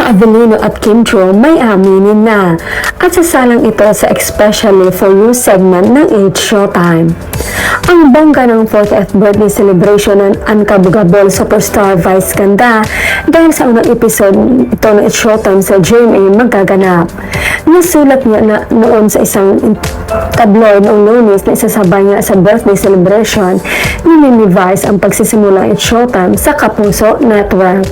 Avellino at Kim Cho may aminin na at sasalang ito sa Especially For You segment ng H Showtime. Ang bongga ng 40th birthday celebration ng Unkabugabol superstar Vice Ganda dahil sa unang episode ito ng H Showtime sa GMA magaganap. Nasulat niya na noon sa isang tabloid noong Lunes na isasabay niya sa birthday celebration ni Mimi Vice ang pagsisimula ng H Showtime sa Kapuso Network.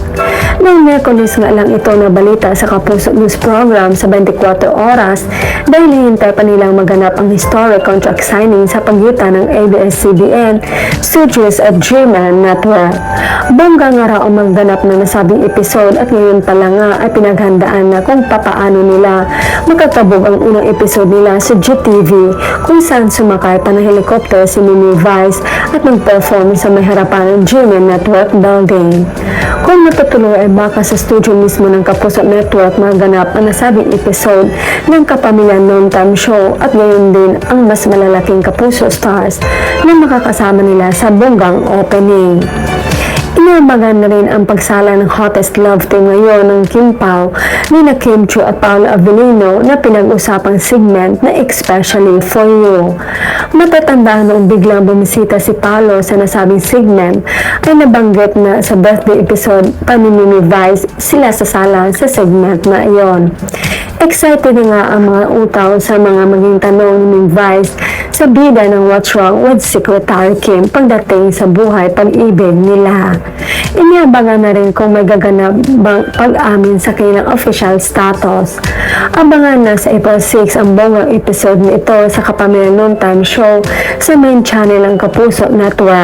Noong Miyerkules nga lang ito na balita sa Kapuso News Program sa 24 oras dahil hihintay pa nilang maganap ang historic contract signing sa pagitan ng ABS-CBN Studios at GMA Network. Bongga nga raw ang magganap ng nasabing episode at ngayon pa lang nga ay pinaghandaan na kung papaano nila makakabog ang unang episode nila sa GTV kung saan sumakay pa ng helicopter si Mimi Vice at mag-perform sa may harapan ng GMA Network building. Kung matutuloy ay baka sa studio mismo ng Kapuso Network maganap ang nasabing episode ng Kapamilya Noontime Show at gayon din ang mas malalaking Kapuso stars na makakasama nila sa bonggang opening. Inabagan na rin ang pagsala ng hottest love team ngayon ng Kim Pao, nina Kim Cho at Paolo Avellino na pinag-usapang segment na Especially For You. Matatandaan noong biglang bumisita si Paolo sa nasabing segment ay nabanggit na sa birthday episode pa ni Mimi Vice sila sasala sa segment na iyon. Excited na nga ang mga utaw sa mga maging tanong ni Mimi Vice sa bida ng What's Wrong with Secretary Kim pagdating sa buhay pag-ibig nila. Iniabangan na rin kung may gaganap bang pag-amin sa kanilang official status. Abangan na sa April 6 ang bonggang episode nito sa Kapamilya Noontime Show sa main channel ng Kapuso Network.